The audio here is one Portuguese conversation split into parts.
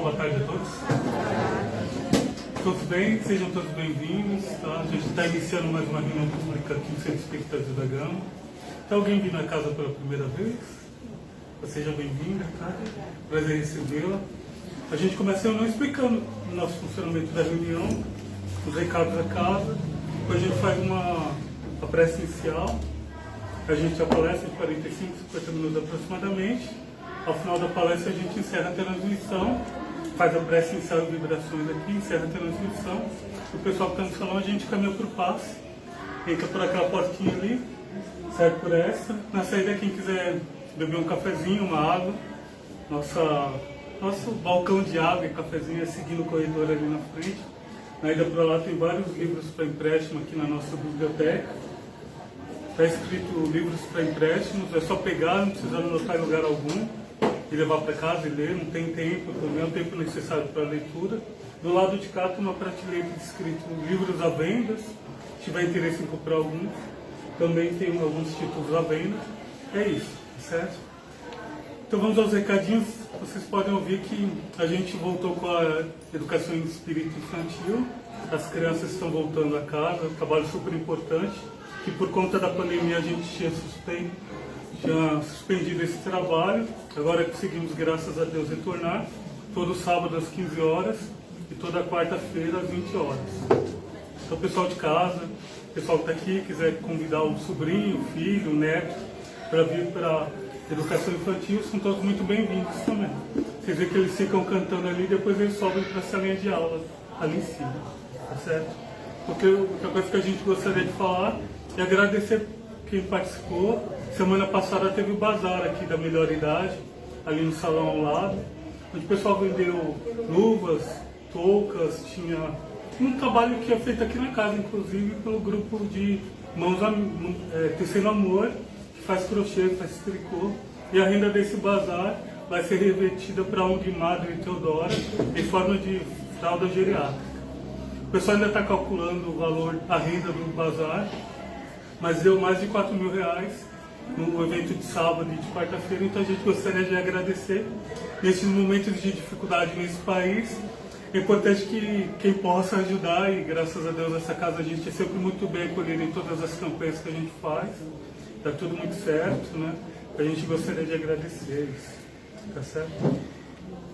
boa tarde a todos. Todos bem? Sejam todos bem-vindos. Tá? A gente está iniciando mais uma reunião pública aqui no Centro Espírita da Gama. Está alguém vindo à casa pela primeira vez? Seja bem-vinda, tá? Prazer recebê-la. A gente começa a reunião explicando o nosso funcionamento da reunião, os recados da casa. Depois a gente faz a prece inicial. A gente já palestra de 45, 50 minutos aproximadamente. Ao final da palestra a gente encerra a transmissão, faz a prece inicial e vibrações aqui, encerra a transmissão. O pessoal que está no salão a gente caminha para o passe, entra por aquela portinha ali, sai por essa. Na saída, quem quiser beber um cafezinho, uma água, nosso balcão de água e cafezinho é seguindo o corredor ali na frente. Na ida para lá tem vários livros para empréstimo aqui na nossa biblioteca. Está escrito livros para empréstimos, é só pegar, não precisa anotar em lugar algum e levar para casa e ler, não tem tempo, também é o tempo necessário para a leitura. Do lado de cá tem uma prateleira escrito livros à venda, se tiver interesse em comprar alguns, também tem alguns títulos à venda. É isso, certo? Então vamos aos recadinhos. Vocês podem ouvir que a gente voltou com a educação em espírito infantil, as crianças estão voltando a casa, um trabalho super importante, que por conta da pandemia a gente tinha suspendido esse trabalho. Agora conseguimos, graças a Deus, retornar todo sábado às 15 horas e toda quarta-feira às 20 horas. Então, pessoal de casa, pessoal que está aqui, quiser convidar o sobrinho, o filho, o neto para vir para a educação infantil, são todos muito bem-vindos também. Vocês veem que eles ficam cantando ali, depois eles sobem para a salinha de aula ali em cima, tá certo? Porque outra coisa que a gente gostaria de falar e agradecer quem participou. Semana passada teve o bazar aqui da Melhor Idade, ali no salão ao lado, onde o pessoal vendeu luvas, toucas, tinha um trabalho que é feito aqui na casa, inclusive pelo grupo de Tecendo Amor, que faz crochê, faz tricô, e a renda desse bazar vai ser revertida para a ONG Madre Teodora em forma de fralda geriátrica. O pessoal ainda está calculando o valor, a renda do bazar, mas deu mais de R$4.000 no evento de sábado e de quarta-feira, então a gente gostaria de agradecer. Nesses momentos de dificuldade nesse país, é importante que quem possa ajudar, e graças a Deus essa casa a gente é sempre muito bem acolhida em todas as campanhas que a gente faz, está tudo muito certo, né? A gente gostaria de agradecer isso, tá certo?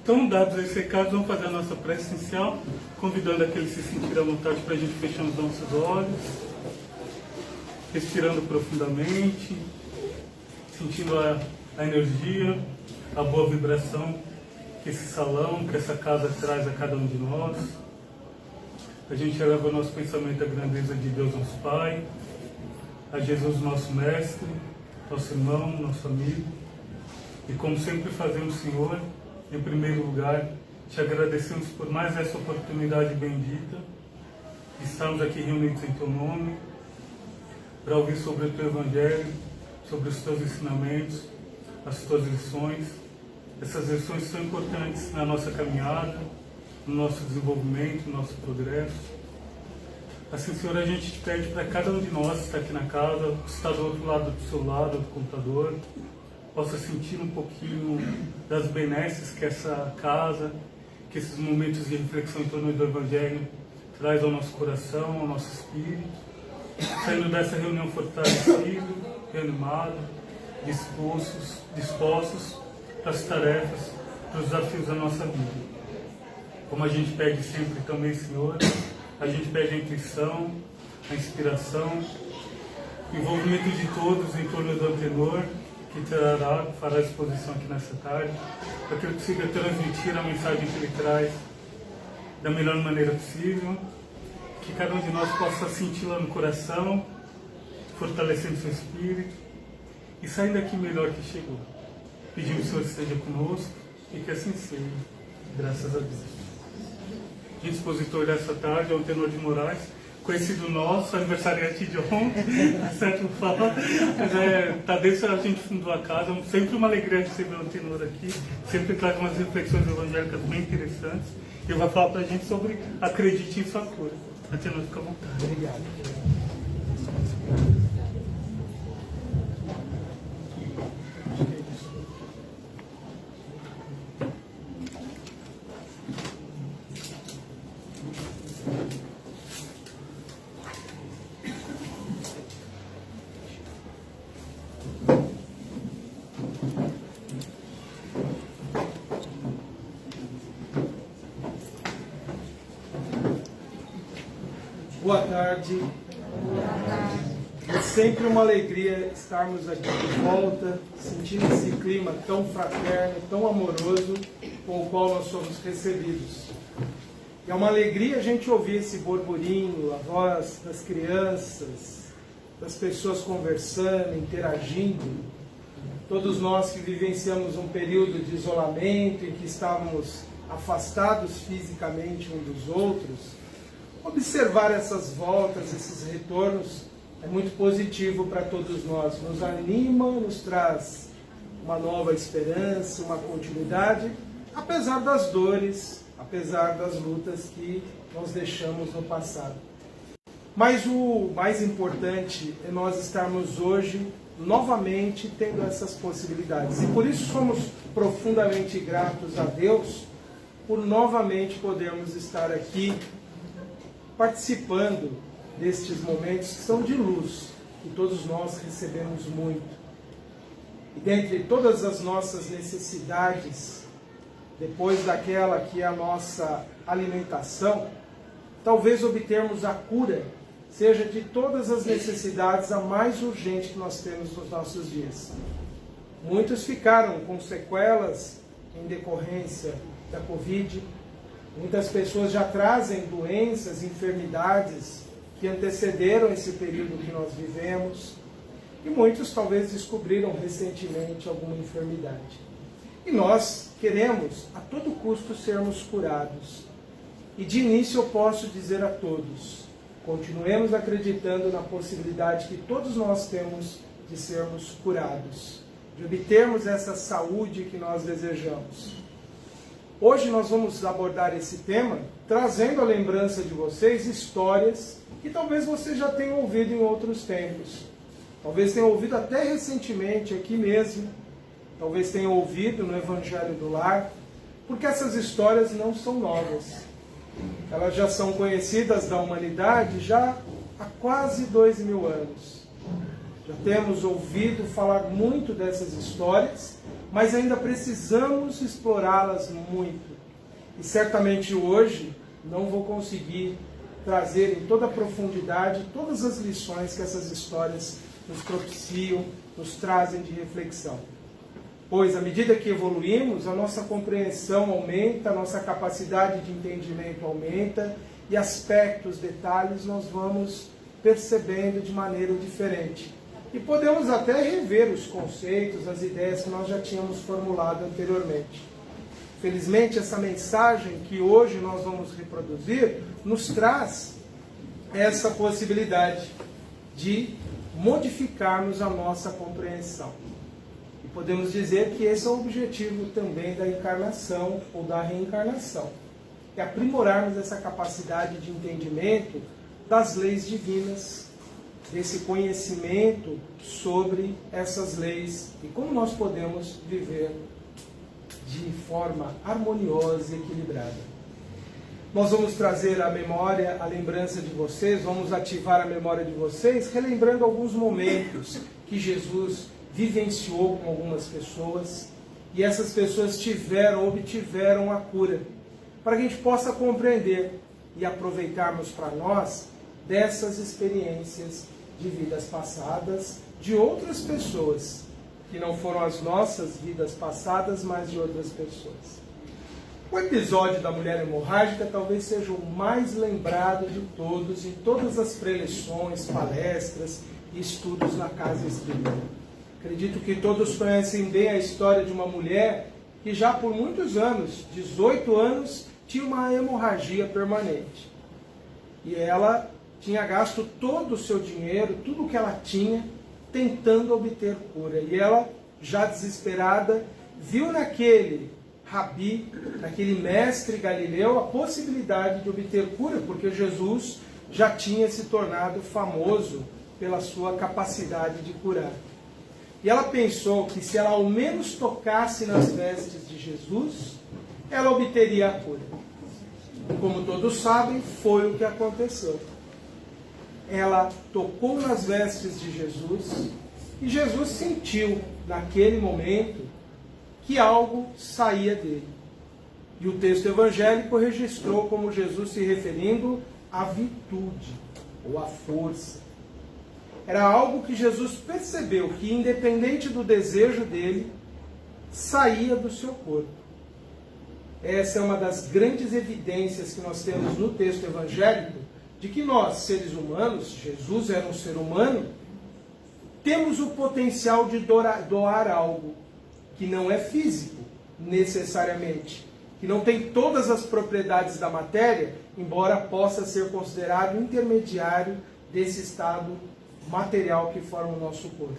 Então, dados esses recados, vamos fazer a nossa prece inicial, convidando aqueles que se sentirem à vontade para a gente fechar os nossos olhos. Respirando profundamente, sentindo a energia, a boa vibração que esse salão, que essa casa traz a cada um de nós. A gente eleva o nosso pensamento à grandeza de Deus, nosso Pai, a Jesus, nosso Mestre, nosso irmão, nosso amigo. E como sempre fazemos, Senhor, em primeiro lugar, te agradecemos por mais essa oportunidade bendita de estarmos aqui reunidos em Teu nome, para ouvir sobre o Teu Evangelho, sobre os Teus ensinamentos, as Tuas lições. Essas lições são importantes na nossa caminhada, no nosso desenvolvimento, no nosso progresso. Assim, Senhor, a gente te pede para cada um de nós que está aqui na casa, que está do outro lado do seu lado, do computador, possa sentir um pouquinho das benesses que essa casa, que esses momentos de reflexão em torno do Evangelho traz ao nosso coração, ao nosso espírito. Saindo dessa reunião fortalecido, reanimado, dispostos para as tarefas, para os desafios da nossa vida. Como a gente pede sempre também, Senhor, a gente pede a intuição, a inspiração, o envolvimento de todos em torno do antenor, que fará a exposição aqui nessa tarde, para que ele consiga transmitir a mensagem que ele traz da melhor maneira possível, que cada um de nós possa senti-la no coração, fortalecendo seu espírito e sair daqui melhor que chegou. Pedimos que o Senhor esteja conosco e que assim seja, graças a Deus. O expositor dessa tarde é o Tenor de Moraes, conhecido nosso, aniversariante de ontem, certo? Fala, mas tá desde que a gente fundou a casa, sempre uma alegria receber o Tenor aqui, sempre traz umas reflexões evangélicas bem interessantes, e vai falar para a gente sobre acredite em sua cura. Atenor, fica à vontade. Obrigado. Boa tarde. É sempre uma alegria estarmos aqui de volta, sentindo esse clima tão fraterno, tão amoroso com o qual nós somos recebidos. É uma alegria a gente ouvir esse burburinho, a voz das crianças, das pessoas conversando, interagindo. Todos nós que vivenciamos um período de isolamento em que estávamos afastados fisicamente uns dos outros, observar essas voltas, esses retornos, é muito positivo para todos nós. Nos anima, nos traz uma nova esperança, uma continuidade, apesar das dores, apesar das lutas que nós deixamos no passado. Mas o mais importante é nós estarmos hoje novamente tendo essas possibilidades. E por isso somos profundamente gratos a Deus por novamente podermos estar aqui participando destes momentos que são de luz, que todos nós recebemos muito. E dentre todas as nossas necessidades, depois daquela que é a nossa alimentação, talvez obtermos a cura seja de todas as necessidades a mais urgente que nós temos nos nossos dias. Muitos ficaram com sequelas em decorrência da Covid, muitas pessoas já trazem doenças, enfermidades que antecederam esse período que nós vivemos, e muitos talvez descobriram recentemente alguma enfermidade. E nós queremos a todo custo sermos curados. E de início eu posso dizer a todos, continuemos acreditando na possibilidade que todos nós temos de sermos curados, de obtermos essa saúde que nós desejamos. Hoje nós vamos abordar esse tema trazendo a lembrança de vocês histórias que talvez vocês já tenham ouvido em outros tempos. Talvez tenham ouvido até recentemente aqui mesmo. Talvez tenham ouvido no Evangelho do Lar, porque essas histórias não são novas. Elas já são conhecidas da humanidade já há quase 2000 anos. Já temos ouvido falar muito dessas histórias, mas ainda precisamos explorá-las muito. E certamente hoje não vou conseguir trazer em toda a profundidade todas as lições que essas histórias nos propiciam, nos trazem de reflexão. Pois, à medida que evoluímos, a nossa compreensão aumenta, a nossa capacidade de entendimento aumenta, e aspectos, detalhes, nós vamos percebendo de maneira diferente. E podemos até rever os conceitos, as ideias que nós já tínhamos formulado anteriormente. Felizmente, essa mensagem que hoje nós vamos reproduzir nos traz essa possibilidade de modificarmos a nossa compreensão. E podemos dizer que esse é o objetivo também da encarnação ou da reencarnação. É aprimorarmos essa capacidade de entendimento das leis divinas, desse conhecimento sobre essas leis e como nós podemos viver de forma harmoniosa e equilibrada. Nós vamos trazer à memória, a lembrança de vocês, vamos ativar a memória de vocês, relembrando alguns momentos que Jesus vivenciou com algumas pessoas, e essas pessoas obtiveram a cura, para que a gente possa compreender e aproveitarmos para nós dessas experiências de vidas passadas, de outras pessoas, que não foram as nossas vidas passadas, mas de outras pessoas. O episódio da mulher hemorrágica talvez seja o mais lembrado de todos, em todas as preleções, palestras e estudos na casa espírita. Acredito que todos conhecem bem a história de uma mulher que já por muitos anos, 18 anos, tinha uma hemorragia permanente. E ela tinha gasto todo o seu dinheiro, tudo o que ela tinha, tentando obter cura. E ela, já desesperada, viu naquele rabi, naquele mestre Galileu, a possibilidade de obter cura, porque Jesus já tinha se tornado famoso pela sua capacidade de curar. E ela pensou que se ela ao menos tocasse nas vestes de Jesus, ela obteria a cura. E como todos sabem, foi o que aconteceu. Ela tocou nas vestes de Jesus e Jesus sentiu, naquele momento, que algo saía dele. E o texto evangélico registrou como Jesus se referindo à virtude. ou a força. Era algo que Jesus percebeu que, independente do desejo dele, saía do seu corpo. Essa é uma das grandes evidências que nós temos no texto evangélico, de que nós, seres humanos, Jesus era um ser humano, temos o potencial de doar algo que não é físico, necessariamente, que não tem todas as propriedades da matéria, embora possa ser considerado intermediário desse estado material que forma o nosso corpo.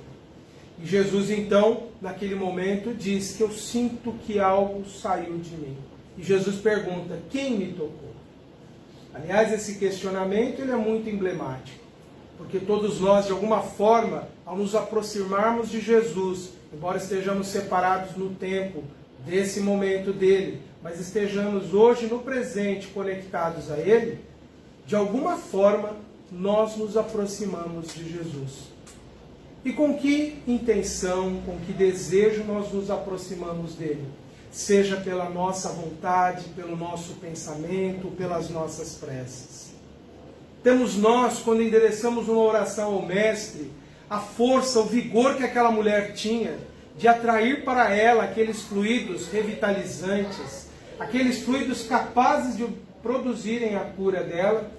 E Jesus, então, naquele momento, diz que eu sinto que algo saiu de mim. E Jesus pergunta, quem me tocou? Aliás, esse questionamento ele é muito emblemático, porque todos nós, de alguma forma, ao nos aproximarmos de Jesus, embora estejamos separados no tempo desse momento dele, mas estejamos hoje no presente conectados a ele, de alguma forma nós nos aproximamos de Jesus. E com que intenção, com que desejo nós nos aproximamos dele? Seja pela nossa vontade, pelo nosso pensamento, pelas nossas preces. Temos nós, quando endereçamos uma oração ao Mestre, a força, o vigor que aquela mulher tinha de atrair para ela aqueles fluidos revitalizantes, aqueles fluidos capazes de produzirem a cura dela?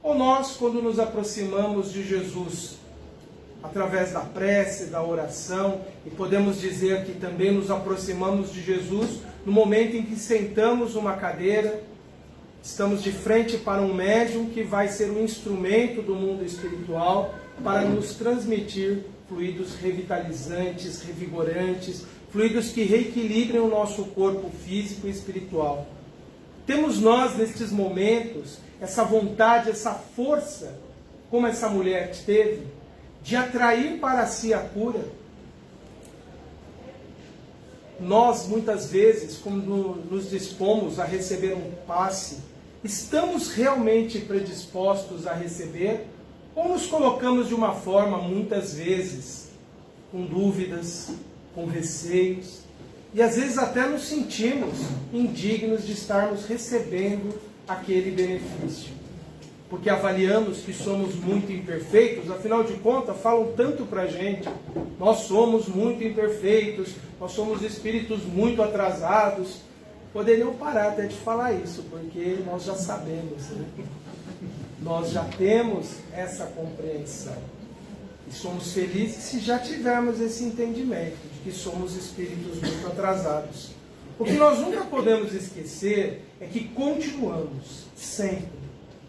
Ou nós, quando nos aproximamos de Jesus, através da prece, da oração, e podemos dizer que também nos aproximamos de Jesus no momento em que sentamos numa cadeira, estamos de frente para um médium que vai ser um instrumento do mundo espiritual para nos transmitir fluidos revitalizantes, revigorantes, fluidos que reequilibrem o nosso corpo físico e espiritual. Temos nós, nestes momentos, essa vontade, essa força, como essa mulher teve, de atrair para si a cura? Nós, muitas vezes, quando nos dispomos a receber um passe, estamos realmente predispostos a receber? Ou nos colocamos de uma forma, muitas vezes, com dúvidas, com receios, e às vezes até nos sentimos indignos de estarmos recebendo aquele benefício? Porque avaliamos que somos muito imperfeitos, afinal de contas, falam tanto para a gente. Nós somos muito imperfeitos, nós somos espíritos muito atrasados. Poderiam parar até de falar isso, porque nós já sabemos, né? Nós já temos essa compreensão. E somos felizes se já tivermos esse entendimento de que somos espíritos muito atrasados. O que nós nunca podemos esquecer é que continuamos sempre,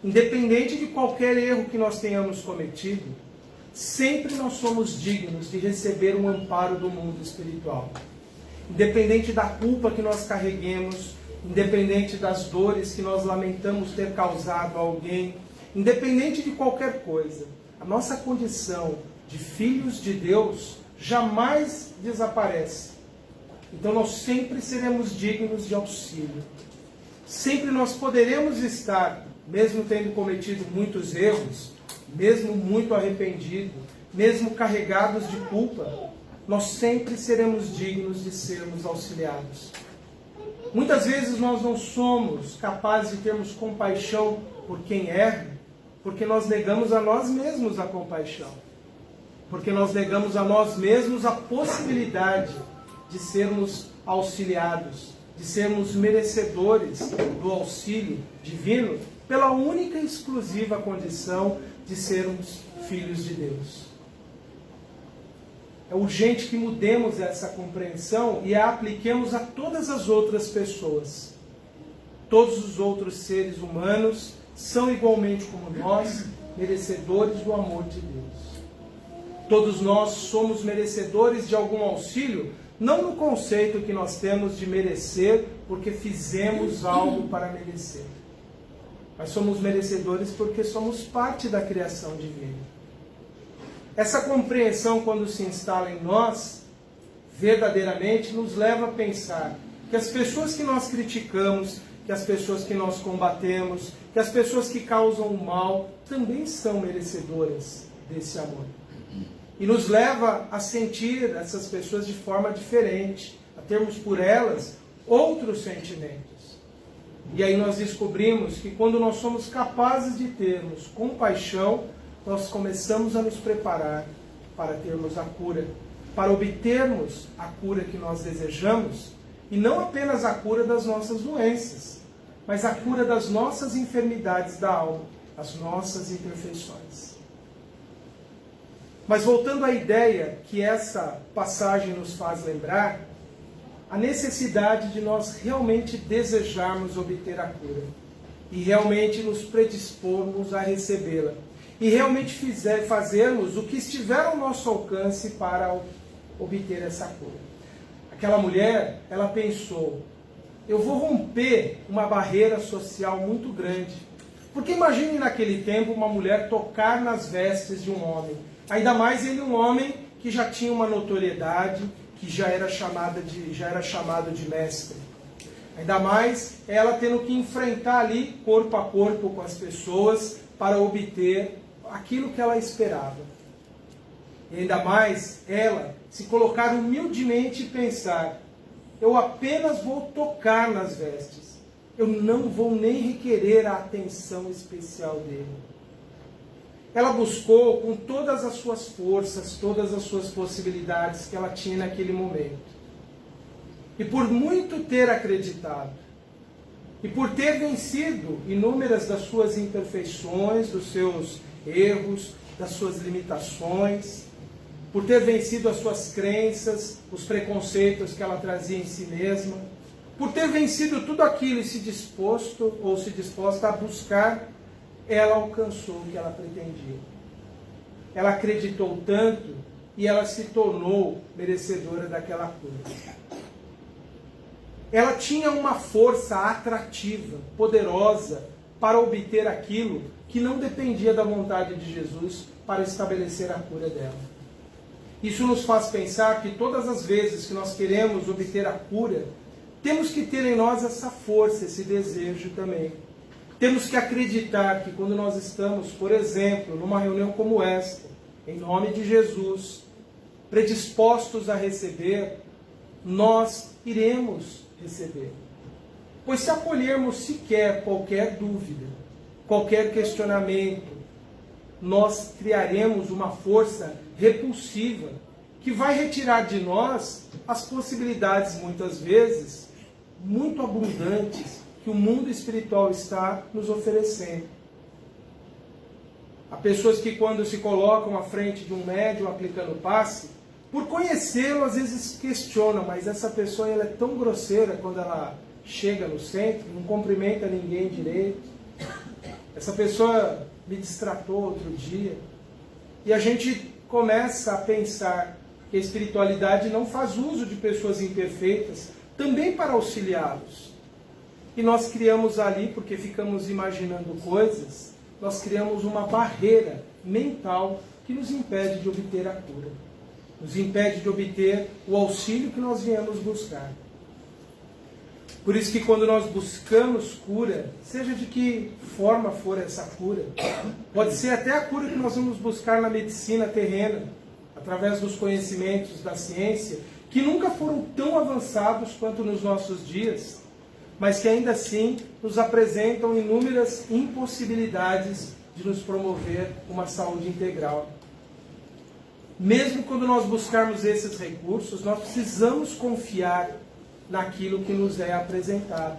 independente de qualquer erro que nós tenhamos cometido, sempre nós somos dignos de receber um amparo do mundo espiritual. Independente da culpa que nós carreguemos, independente das dores que nós lamentamos ter causado a alguém, independente de qualquer coisa, a nossa condição de filhos de Deus jamais desaparece. Então nós sempre seremos dignos de auxílio. Sempre nós poderemos estar, mesmo tendo cometido muitos erros, mesmo muito arrependido, mesmo carregados de culpa, nós sempre seremos dignos de sermos auxiliados. Muitas vezes nós não somos capazes de termos compaixão por quem erra, porque nós negamos a nós mesmos a compaixão. Porque nós negamos a nós mesmos a possibilidade de sermos auxiliados, de sermos merecedores do auxílio divino, pela única e exclusiva condição de sermos filhos de Deus. É urgente que mudemos essa compreensão e a apliquemos a todas as outras pessoas. Todos os outros seres humanos são igualmente como nós, merecedores do amor de Deus. Todos nós somos merecedores de algum auxílio, não no conceito que nós temos de merecer, porque fizemos algo para merecer. Mas somos merecedores porque somos parte da criação divina. Essa compreensão, quando se instala em nós, verdadeiramente nos leva a pensar que as pessoas que nós criticamos, que as pessoas que nós combatemos, que as pessoas que causam o mal, também são merecedoras desse amor. E nos leva a sentir essas pessoas de forma diferente, a termos por elas outros sentimentos. E aí nós descobrimos que quando nós somos capazes de termos compaixão, nós começamos a nos preparar para termos a cura, para obtermos a cura que nós desejamos, e não apenas a cura das nossas doenças, mas a cura das nossas enfermidades da alma, as nossas imperfeições. Mas voltando à ideia que essa passagem nos faz lembrar, a necessidade de nós realmente desejarmos obter a cura e realmente nos predispormos a recebê-la e realmente fazermos o que estiver ao nosso alcance para obter essa cura. Aquela mulher, ela pensou, eu vou romper uma barreira social muito grande. Porque imagine naquele tempo uma mulher tocar nas vestes de um homem. Ainda mais ele um homem que já tinha uma notoriedade, que já era chamado de mestre. Ainda mais ela tendo que enfrentar ali, corpo a corpo com as pessoas, para obter aquilo que ela esperava. E ainda mais ela se colocar humildemente e pensar, eu apenas vou tocar nas vestes, eu não vou nem requerer a atenção especial dele. Ela buscou com todas as suas forças, todas as suas possibilidades que ela tinha naquele momento. E por muito ter acreditado, e por ter vencido inúmeras das suas imperfeições, dos seus erros, das suas limitações, por ter vencido as suas crenças, os preconceitos que ela trazia em si mesma, por ter vencido tudo aquilo e se disposta a buscar, ela alcançou o que ela pretendia. Ela acreditou tanto e ela se tornou merecedora daquela cura. Ela tinha uma força atrativa, poderosa, para obter aquilo que não dependia da vontade de Jesus para estabelecer a cura dela. Isso nos faz pensar que todas as vezes que nós queremos obter a cura, temos que ter em nós essa força, esse desejo também. Temos que acreditar que quando nós estamos, por exemplo, numa reunião como esta, em nome de Jesus, predispostos a receber, nós iremos receber. Pois se acolhermos sequer qualquer dúvida, qualquer questionamento, nós criaremos uma força repulsiva que vai retirar de nós as possibilidades, muitas vezes, muito abundantes, que o mundo espiritual está nos oferecendo. Há pessoas que quando se colocam à frente de um médium aplicando passe, por conhecê-lo às vezes questionam, mas essa pessoa ela é tão grosseira quando ela chega no centro, não cumprimenta ninguém direito. Essa pessoa me distratou outro dia. E a gente começa a pensar que a espiritualidade não faz uso de pessoas imperfeitas, também para auxiliá-los. E nós criamos ali, porque ficamos imaginando coisas, nós criamos uma barreira mental que nos impede de obter a cura. Nos impede de obter o auxílio que nós viemos buscar. Por isso que quando nós buscamos cura, seja de que forma for essa cura, pode ser até a cura que nós vamos buscar na medicina terrena, através dos conhecimentos da ciência, que nunca foram tão avançados quanto nos nossos dias, mas que ainda assim nos apresentam inúmeras impossibilidades de nos promover uma saúde integral. Mesmo quando nós buscarmos esses recursos, nós precisamos confiar naquilo que nos é apresentado.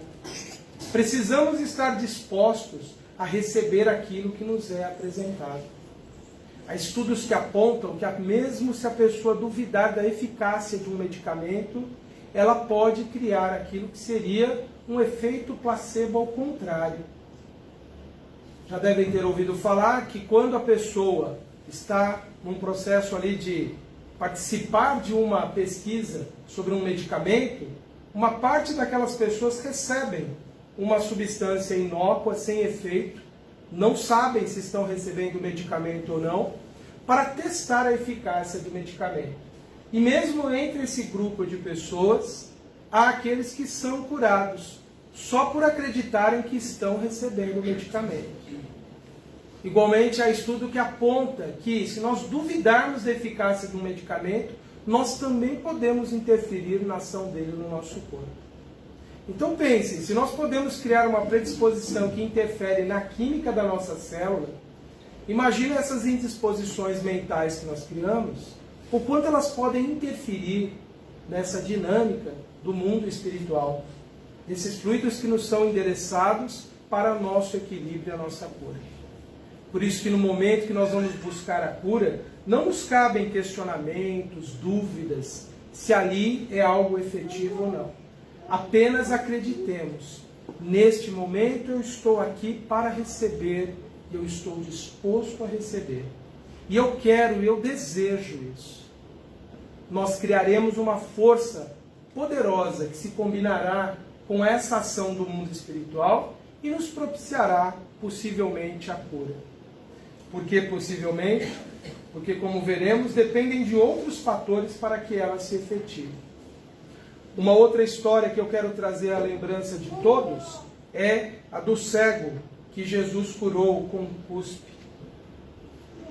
Precisamos estar dispostos a receber aquilo que nos é apresentado. Há estudos que apontam que mesmo se a pessoa duvidar da eficácia de um medicamento, ela pode criar aquilo que seria um efeito placebo ao contrário. Já devem ter ouvido falar que quando a pessoa está num processo ali de participar de uma pesquisa sobre um medicamento, uma parte daquelas pessoas recebem uma substância inócua, sem efeito, não sabem se estão recebendo o medicamento ou não, para testar a eficácia do medicamento. E mesmo entre esse grupo de pessoas, há aqueles que são curados, só por acreditarem que estão recebendo o medicamento. Igualmente, há estudo que aponta que, se nós duvidarmos da eficácia de um medicamento, nós também podemos interferir na ação dele no nosso corpo. Então pensem, se nós podemos criar uma predisposição que interfere na química da nossa célula, imagina essas indisposições mentais que nós criamos, o quanto elas podem interferir nessa dinâmica do mundo espiritual, desses fluidos que nos são endereçados para o nosso equilíbrio e a nossa cura. Por isso que no momento que nós vamos buscar a cura, não nos cabem questionamentos, dúvidas, se ali é algo efetivo ou não. Apenas acreditemos, neste momento eu estou aqui para receber, e eu estou disposto a receber. E eu quero, eu desejo isso. Nós criaremos uma força poderosa que se combinará com essa ação do mundo espiritual e nos propiciará, possivelmente, a cura. Por que possivelmente? Porque, como veremos, dependem de outros fatores para que ela se efetive. Uma outra história que eu quero trazer à lembrança de todos é a do cego que Jesus curou com cuspe.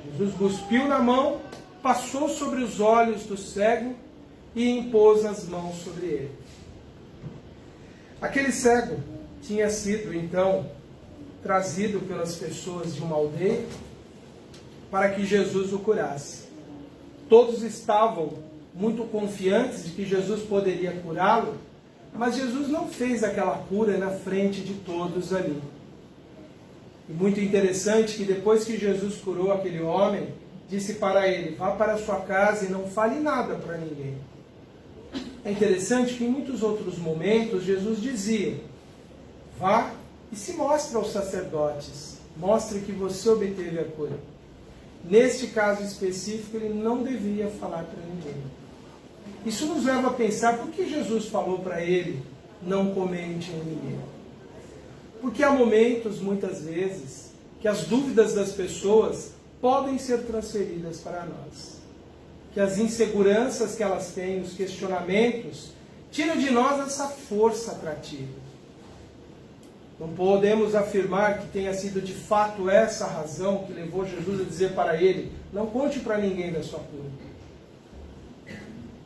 Jesus cuspiu na mão, passou sobre os olhos do cego e impôs as mãos sobre ele. Aquele cego tinha sido, então, trazido pelas pessoas de uma aldeia para que Jesus o curasse. Todos estavam muito confiantes de que Jesus poderia curá-lo, mas Jesus não fez aquela cura na frente de todos ali. E muito interessante que depois que Jesus curou aquele homem, disse para ele: vá para a sua casa e não fale nada para ninguém. É interessante que em muitos outros momentos Jesus dizia: vá e se mostre aos sacerdotes, mostre que você obteve a cura. Neste caso específico, ele não devia falar para ninguém. Isso nos leva a pensar por que Jesus falou para ele: não comente em ninguém. Porque há momentos, muitas vezes, que as dúvidas das pessoas podem ser transferidas para nós. Que as inseguranças que elas têm, os questionamentos, tiram de nós essa força atrativa. Não podemos afirmar que tenha sido de fato essa a razão que levou Jesus a dizer para ele: não conte para ninguém da sua cura.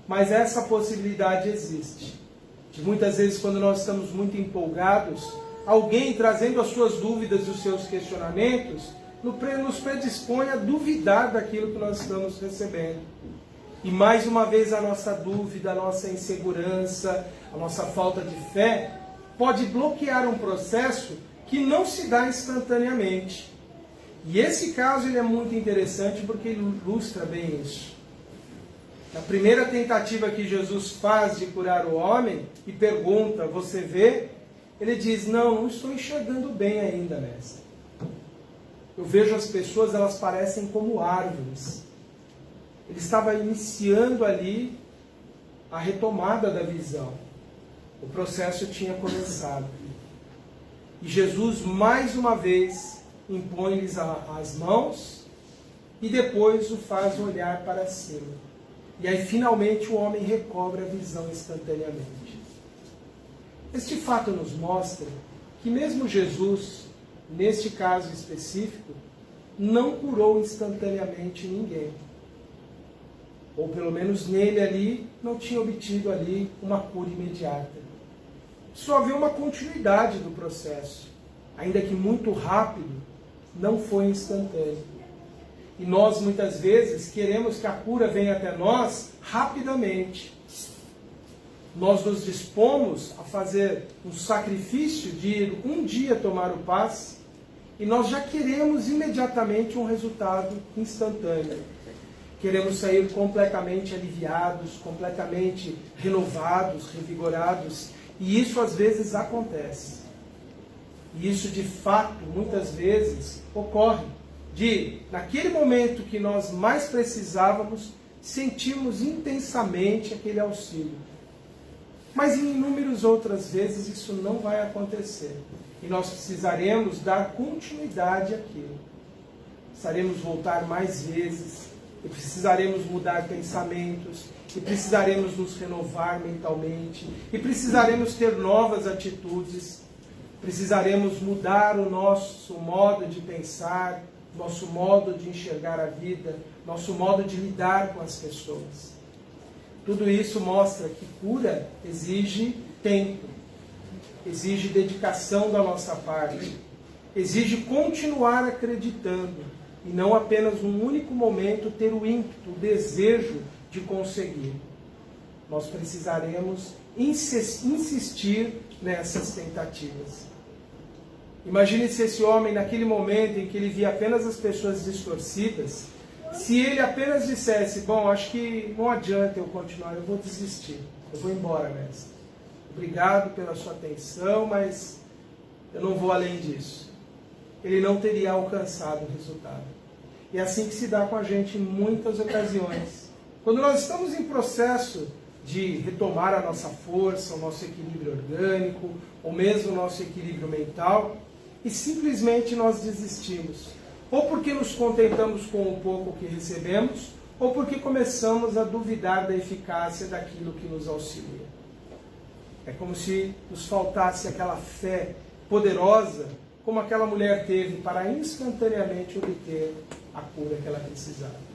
Mas essa possibilidade existe. De muitas vezes, quando nós estamos muito empolgados, alguém trazendo as suas dúvidas e os seus questionamentos nos predispõe a duvidar daquilo que nós estamos recebendo. E mais uma vez a nossa dúvida, a nossa insegurança, a nossa falta de fé pode bloquear um processo que não se dá instantaneamente. E esse caso ele é muito interessante porque ele ilustra bem isso. Na primeira tentativa que Jesus faz de curar o homem e pergunta: você vê? Ele diz: não estou enxergando bem ainda, mestre. Eu vejo as pessoas, elas parecem como árvores. Ele estava iniciando ali a retomada da visão. O processo tinha começado. E Jesus, mais uma vez, impõe-lhes as mãos e depois o faz olhar para cima. E aí, finalmente, o homem recobra a visão instantaneamente. Este fato nos mostra que mesmo Jesus, neste caso específico, não curou instantaneamente ninguém. Ou pelo menos nele ali, não tinha obtido ali uma cura imediata. Só havia uma continuidade do processo, ainda que muito rápido, não foi instantâneo. E nós, muitas vezes, queremos que a cura venha até nós rapidamente. Nós nos dispomos a fazer um sacrifício de ir um dia tomar o passe e nós já queremos imediatamente um resultado instantâneo. Queremos sair completamente aliviados, completamente renovados, revigorados. E isso às vezes acontece. E isso de fato, muitas vezes, ocorre. Naquele momento que nós mais precisávamos, sentimos intensamente aquele auxílio. Mas em inúmeras outras vezes isso não vai acontecer. E nós precisaremos dar continuidade àquilo. Precisaremos voltar mais vezes, e precisaremos mudar pensamentos, e precisaremos nos renovar mentalmente, e precisaremos ter novas atitudes, precisaremos mudar o nosso modo de pensar, nosso modo de enxergar a vida, nosso modo de lidar com as pessoas. Tudo isso mostra que cura exige tempo. exige dedicação da nossa parte, exige continuar acreditando e não apenas num único momento ter o ímpeto, o desejo de conseguir. Nós precisaremos insistir nessas tentativas. Imagine se esse homem, naquele momento em que ele via apenas as pessoas distorcidas, se ele apenas dissesse, bom, acho que não adianta eu continuar, eu vou desistir, eu vou embora, mestre. Obrigado pela sua atenção, mas eu não vou além disso. Ele não teria alcançado o resultado. E é assim que se dá com a gente em muitas ocasiões. Quando nós estamos em processo de retomar a nossa força, o nosso equilíbrio orgânico, ou mesmo o nosso equilíbrio mental, e simplesmente nós desistimos. Ou porque nos contentamos com o pouco que recebemos, ou porque começamos a duvidar da eficácia daquilo que nos auxilia. É como se nos faltasse aquela fé poderosa, como aquela mulher teve, para instantaneamente obter a cura que ela precisava.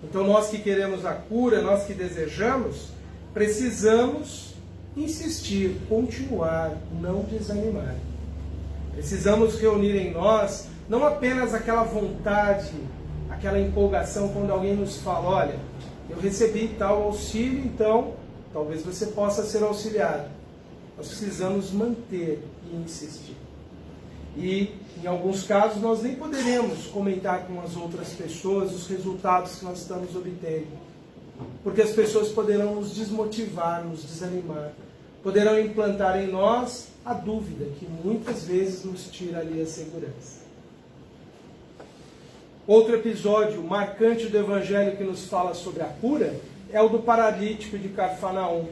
Então nós que queremos a cura, nós que desejamos, precisamos insistir, continuar, não desanimar. Precisamos reunir em nós não apenas aquela vontade, aquela empolgação quando alguém nos fala, olha, eu recebi tal auxílio, então talvez você possa ser auxiliado. Nós precisamos manter e insistir. E, em alguns casos, nós nem poderemos comentar com as outras pessoas os resultados que nós estamos obtendo. Porque as pessoas poderão nos desmotivar, nos desanimar. Poderão implantar em nós a dúvida, que muitas vezes nos tira ali a segurança. Outro episódio marcante do Evangelho que nos fala sobre a cura é o do paralítico de Cafarnaum,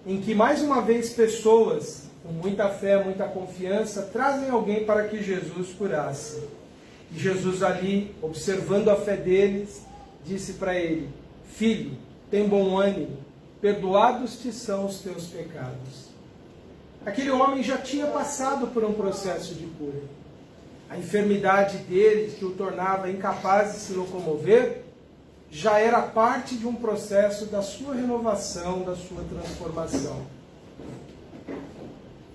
em que mais uma vez pessoas com muita fé, muita confiança, trazem alguém para que Jesus curasse. E Jesus ali, observando a fé deles, disse para ele, filho, tem bom ânimo, perdoados te são os teus pecados. Aquele homem já tinha passado por um processo de cura. A enfermidade dele, que o tornava incapaz de se locomover, já era parte de um processo da sua renovação, da sua transformação.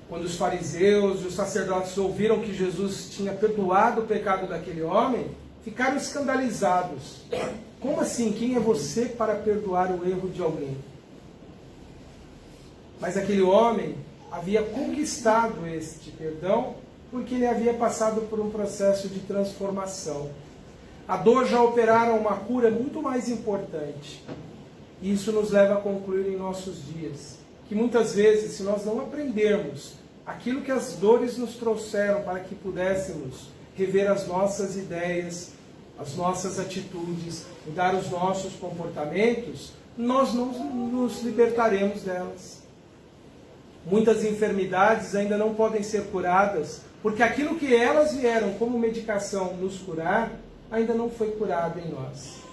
Quando os fariseus e os sacerdotes ouviram que Jesus tinha perdoado o pecado daquele homem, ficaram escandalizados. Como assim? Quem é você para perdoar o erro de alguém? Mas aquele homem havia conquistado este perdão porque ele havia passado por um processo de transformação. A dor já operara uma cura muito mais importante. E isso nos leva a concluir em nossos dias que muitas vezes, se nós não aprendermos aquilo que as dores nos trouxeram para que pudéssemos rever as nossas ideias, as nossas atitudes, mudar os nossos comportamentos, nós não nos libertaremos delas. Muitas enfermidades ainda não podem ser curadas, porque aquilo que elas vieram como medicação nos curar, ainda não foi curado em nós.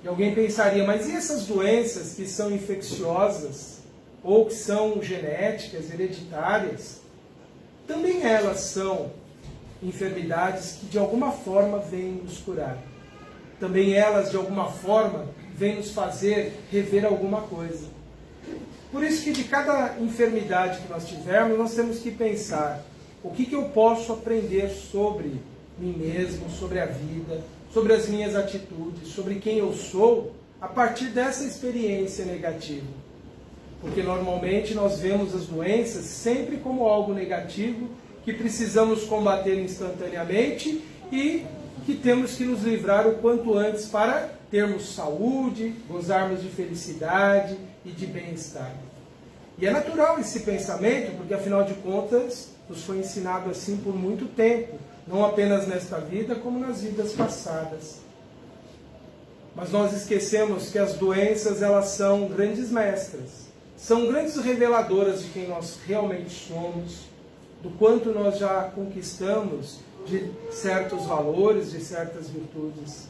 E alguém pensaria, mas e essas doenças que são infecciosas, ou que são genéticas, hereditárias? Também elas são enfermidades que de alguma forma vêm nos curar. Também elas de alguma forma vêm nos fazer rever alguma coisa. Por isso que de cada enfermidade que nós tivermos, nós temos que pensar, o que eu posso aprender sobre mim mesmo, sobre a vida, sobre as minhas atitudes, sobre quem eu sou, a partir dessa experiência negativa. Porque normalmente nós vemos as doenças sempre como algo negativo, que precisamos combater instantaneamente e que temos que nos livrar o quanto antes para termos saúde, gozarmos de felicidade e de bem-estar. E é natural esse pensamento, porque afinal de contas nos foi ensinado assim por muito tempo, não apenas nesta vida, como nas vidas passadas. Mas nós esquecemos que as doenças, elas são grandes mestras, são grandes reveladoras de quem nós realmente somos, do quanto nós já conquistamos de certos valores, de certas virtudes.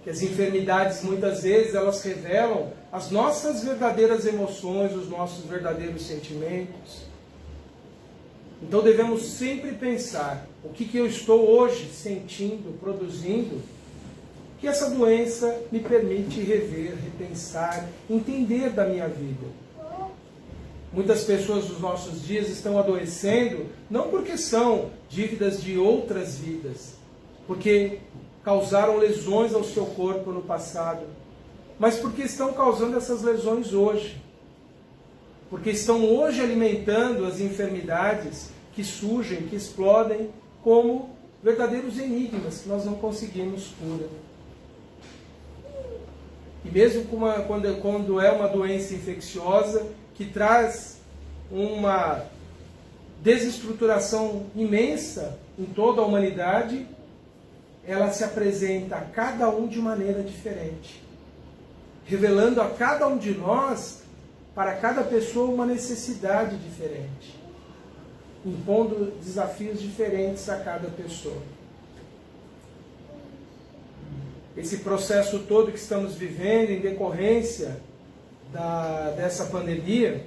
Que as enfermidades, muitas vezes, elas revelam as nossas verdadeiras emoções, os nossos verdadeiros sentimentos. Então devemos sempre pensar, o que eu estou hoje sentindo, produzindo, que essa doença me permite rever, repensar, entender da minha vida. Muitas pessoas dos nossos dias estão adoecendo, não porque são dívidas de outras vidas, porque causaram lesões ao seu corpo no passado, mas porque estão causando essas lesões hoje. Porque estão hoje alimentando as enfermidades que surgem, que explodem, como verdadeiros enigmas que nós não conseguimos cura. E mesmo quando é uma doença infecciosa que traz uma desestruturação imensa em toda a humanidade, ela se apresenta a cada um de maneira diferente, revelando a cada um de nós, para cada pessoa, uma necessidade diferente, impondo desafios diferentes a cada pessoa. Esse processo todo que estamos vivendo em decorrência dessa pandemia,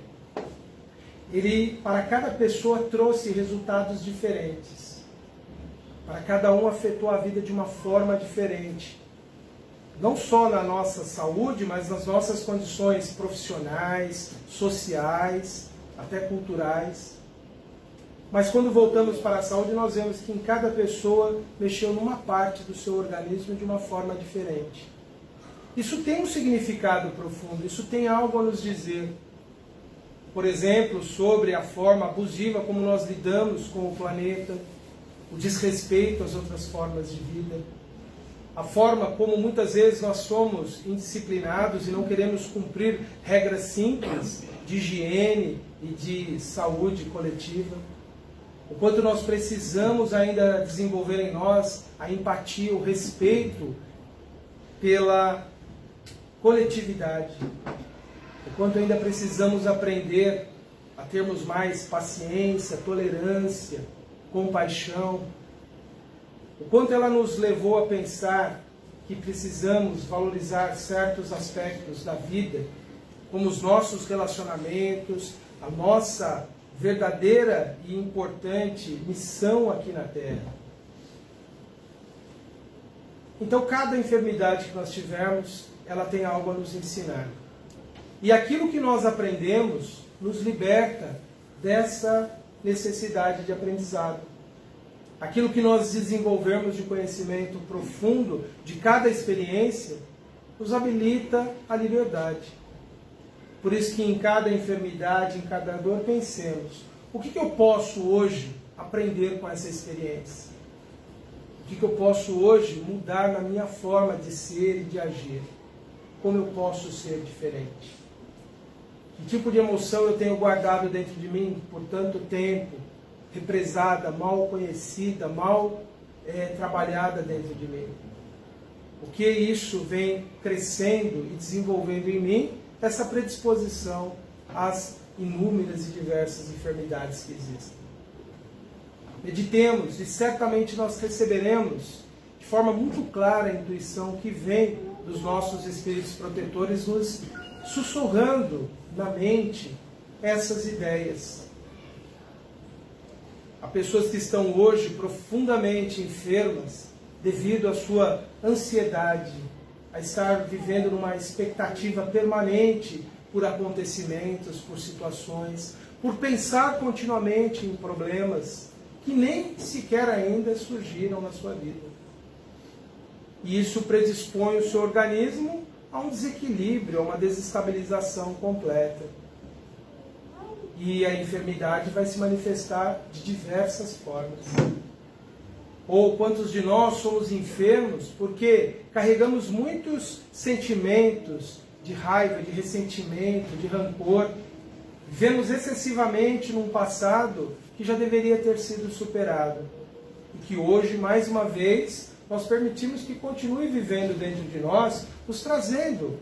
ele para cada pessoa trouxe resultados diferentes. Para cada um afetou a vida de uma forma diferente. Não só na nossa saúde, mas nas nossas condições profissionais, sociais, até culturais. Mas quando voltamos para a saúde, nós vemos que em cada pessoa mexeu numa parte do seu organismo de uma forma diferente. Isso tem um significado profundo, isso tem algo a nos dizer. Por exemplo, sobre a forma abusiva como nós lidamos com o planeta, o desrespeito às outras formas de vida, a forma como muitas vezes nós somos indisciplinados e não queremos cumprir regras simples de higiene e de saúde coletiva. O quanto nós precisamos ainda desenvolver em nós a empatia, o respeito pela coletividade. O quanto ainda precisamos aprender a termos mais paciência, tolerância, compaixão. O quanto ela nos levou a pensar que precisamos valorizar certos aspectos da vida, como os nossos relacionamentos, a nossa verdadeira e importante missão aqui na Terra. Então, cada enfermidade que nós tivermos, ela tem algo a nos ensinar. E aquilo que nós aprendemos nos liberta dessa necessidade de aprendizado. Aquilo que nós desenvolvermos de conhecimento profundo de cada experiência nos habilita à liberdade. Por isso que em cada enfermidade, em cada dor, pensemos: o que eu posso hoje aprender com essa experiência? O que eu posso hoje mudar na minha forma de ser e de agir? Como eu posso ser diferente? Que tipo de emoção eu tenho guardado dentro de mim por tanto tempo, represada, mal conhecida, mal trabalhada dentro de mim? O que isso vem crescendo e desenvolvendo em mim? Essa predisposição às inúmeras e diversas enfermidades que existem. Meditemos e certamente nós receberemos de forma muito clara a intuição que vem dos nossos espíritos protetores nos sussurrando na mente essas ideias. Há pessoas que estão hoje profundamente enfermas devido à sua ansiedade, a estar vivendo numa expectativa permanente por acontecimentos, por situações, por pensar continuamente em problemas que nem sequer ainda surgiram na sua vida. E isso predispõe o seu organismo a um desequilíbrio, a uma desestabilização completa. E a enfermidade vai se manifestar de diversas formas. Ou quantos de nós somos enfermos porque carregamos muitos sentimentos de raiva, de ressentimento, de rancor. Vivemos excessivamente num passado que já deveria ter sido superado. E que hoje, mais uma vez, nós permitimos que continue vivendo dentro de nós, nos trazendo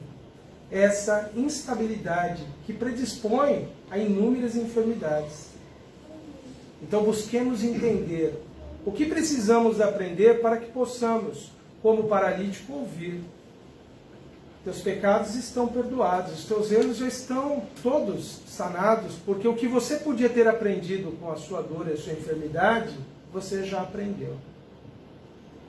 essa instabilidade que predispõe a inúmeras enfermidades. Então busquemos entender o que precisamos aprender para que possamos, como paralítico, ouvir: teus pecados estão perdoados, os teus erros já estão todos sanados, porque o que você podia ter aprendido com a sua dor e a sua enfermidade, você já aprendeu.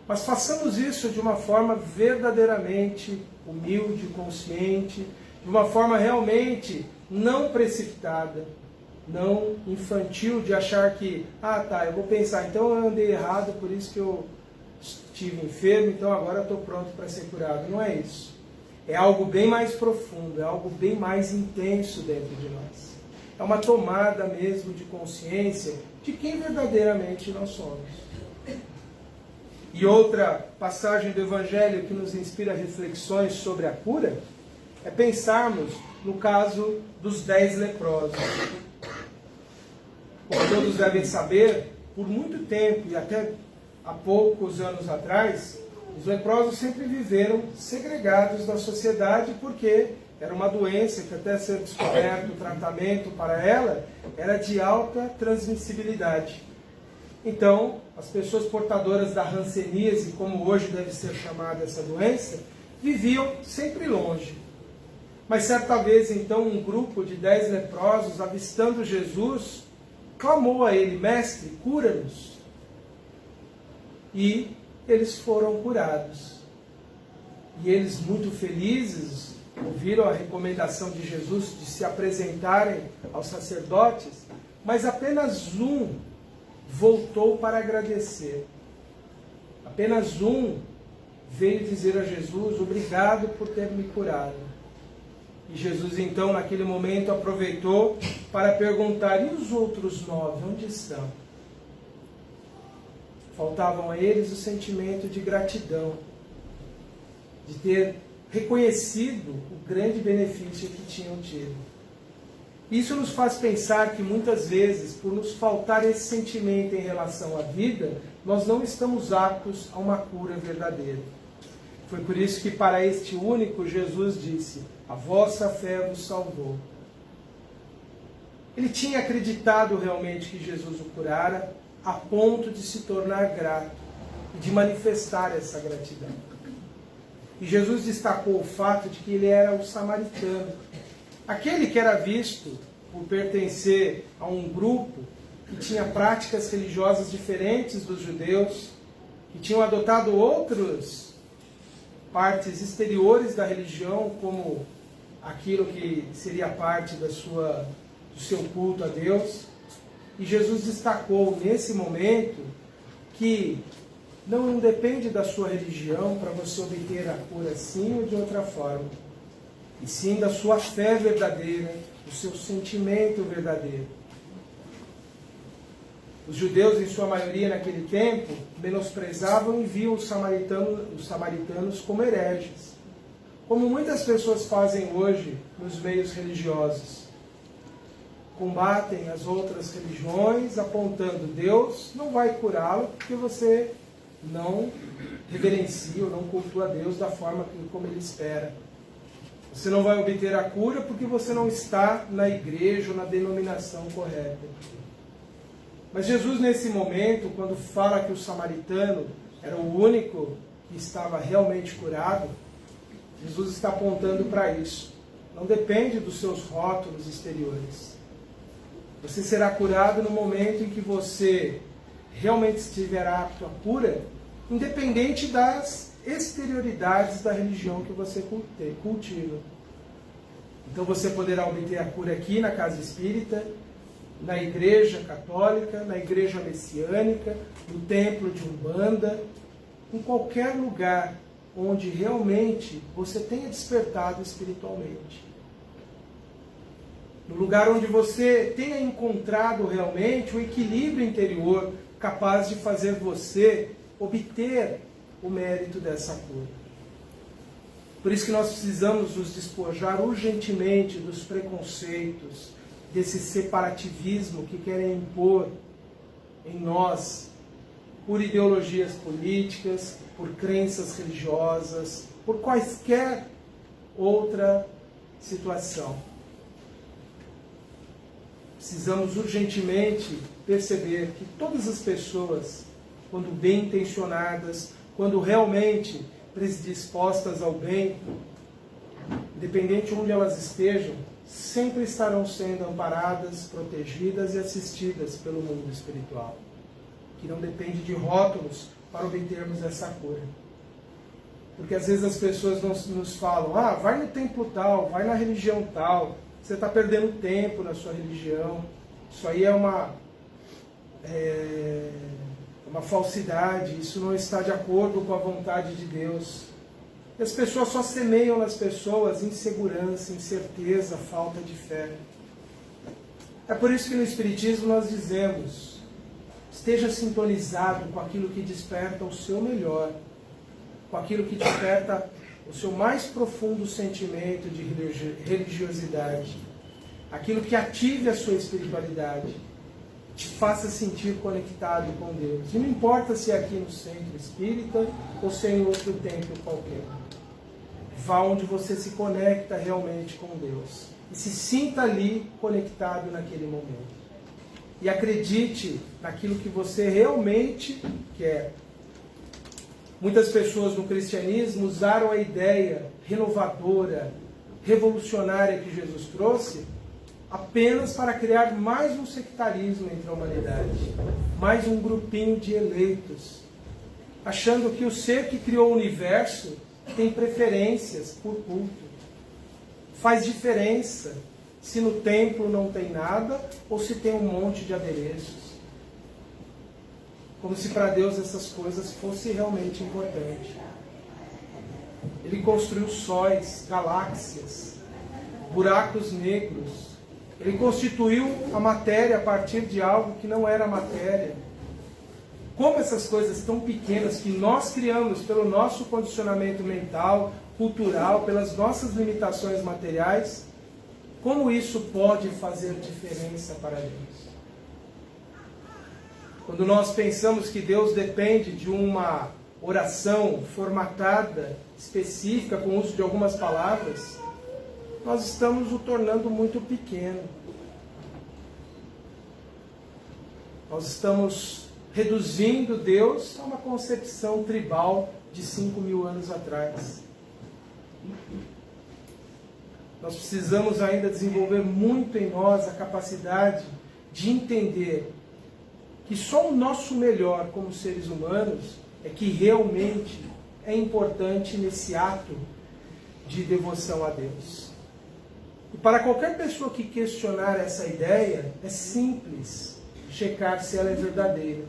Mas façamos isso de uma forma verdadeiramente humilde, consciente, de uma forma realmente não precipitada, não infantil de achar que, eu vou pensar, então eu andei errado, por isso que eu estive enfermo, então agora estou pronto para ser curado. Não é isso. É algo bem mais profundo, é algo bem mais intenso dentro de nós. É uma tomada mesmo de consciência de quem verdadeiramente nós somos. E outra passagem do Evangelho que nos inspira reflexões sobre a cura é pensarmos no caso dos 10 leprosos. Como todos devem saber, por muito tempo e até há poucos anos atrás, os leprosos sempre viveram segregados da sociedade porque era uma doença que até ser descoberto o tratamento para ela era de alta transmissibilidade. Então, as pessoas portadoras da hanseníase, como hoje deve ser chamada essa doença, viviam sempre longe. Mas certa vez, então, um grupo de 10 leprosos, avistando Jesus, clamou a ele: Mestre, cura-nos. E eles foram curados. E eles, muito felizes, ouviram a recomendação de Jesus de se apresentarem aos sacerdotes, mas apenas um voltou para agradecer. Apenas um veio dizer a Jesus: obrigado por ter me curado. E Jesus, então, naquele momento, aproveitou para perguntar: e os outros 9, onde estão? Faltavam a eles o sentimento de gratidão, de ter reconhecido o grande benefício que tinham tido. Isso nos faz pensar que muitas vezes, por nos faltar esse sentimento em relação à vida, nós não estamos aptos a uma cura verdadeira. Foi por isso que para este único Jesus disse: a vossa fé vos salvou. Ele tinha acreditado realmente que Jesus o curara, a ponto de se tornar grato e de manifestar essa gratidão. E Jesus destacou o fato de que ele era o samaritano, aquele que era visto por pertencer a um grupo que tinha práticas religiosas diferentes dos judeus, que tinham adotado outras partes exteriores da religião, como aquilo que seria parte do seu culto a Deus. E Jesus destacou nesse momento que não depende da sua religião para você obter a cura assim ou de outra forma, e sim da sua fé verdadeira, do seu sentimento verdadeiro. Os judeus, em sua maioria naquele tempo, menosprezavam e viam os samaritanos como hereges, como muitas pessoas fazem hoje nos meios religiosos. Combatem as outras religiões, apontando: Deus não vai curá-lo porque você não reverencia ou não cultua a Deus da forma como ele espera. Você não vai obter a cura porque você não está na igreja ou na denominação correta. Mas Jesus, nesse momento, quando fala que o samaritano era o único que estava realmente curado, Jesus está apontando para isso. Não depende dos seus rótulos exteriores. Você será curado no momento em que você realmente estiver apto à cura, independente das exterioridades da religião que você cultiva. Então você poderá obter a cura aqui na casa espírita, na igreja católica, na igreja messiânica, no templo de Umbanda, em qualquer lugar onde realmente você tenha despertado espiritualmente. No lugar onde você tenha encontrado realmente o equilíbrio interior capaz de fazer você obter o mérito dessa cura. Por isso que nós precisamos nos despojar urgentemente dos preconceitos, desse separativismo que querem impor em nós por ideologias políticas, por crenças religiosas, por quaisquer outra situação. Precisamos urgentemente perceber que todas as pessoas, quando bem intencionadas, quando realmente predispostas ao bem, independente de onde elas estejam, sempre estarão sendo amparadas, protegidas e assistidas pelo mundo espiritual, que não depende de rótulos para obtermos essa cura. Porque às vezes as pessoas nos falam: vai no templo tal, vai na religião tal, você está perdendo tempo na sua religião. Isso aí é uma falsidade, isso não está de acordo com a vontade de Deus. E as pessoas só semeiam nas pessoas insegurança, incerteza, falta de fé. É por isso que no Espiritismo nós dizemos: esteja sintonizado com aquilo que desperta o seu melhor, com aquilo que desperta o seu mais profundo sentimento de religiosidade, aquilo que ative a sua espiritualidade, te faça sentir conectado com Deus. E não importa se é aqui no centro espírita ou se é em outro templo qualquer. Vá onde você se conecta realmente com Deus. E se sinta ali conectado naquele momento. E acredite naquilo que você realmente quer. Muitas pessoas no cristianismo usaram a ideia renovadora, revolucionária que Jesus trouxe apenas para criar mais um sectarismo entre a humanidade, mais um grupinho de eleitos, achando que o ser que criou o universo tem preferências por culto. Faz diferença se no templo não tem nada ou se tem um monte de adereços. Como se para Deus essas coisas fossem realmente importantes. Ele construiu sóis, galáxias, buracos negros. Ele constituiu a matéria a partir de algo que não era matéria. Como essas coisas tão pequenas que nós criamos pelo nosso condicionamento mental, cultural, pelas nossas limitações materiais, como isso pode fazer diferença para Deus? Quando nós pensamos que Deus depende de uma oração formatada, específica, com o uso de algumas palavras, nós estamos o tornando muito pequeno. Nós estamos reduzindo Deus a uma concepção tribal de 5.000 anos atrás. Nós precisamos ainda desenvolver muito em nós a capacidade de entender que só o nosso melhor como seres humanos é que realmente é importante nesse ato de devoção a Deus. E para qualquer pessoa que questionar essa ideia, é simples checar se ela é verdadeira.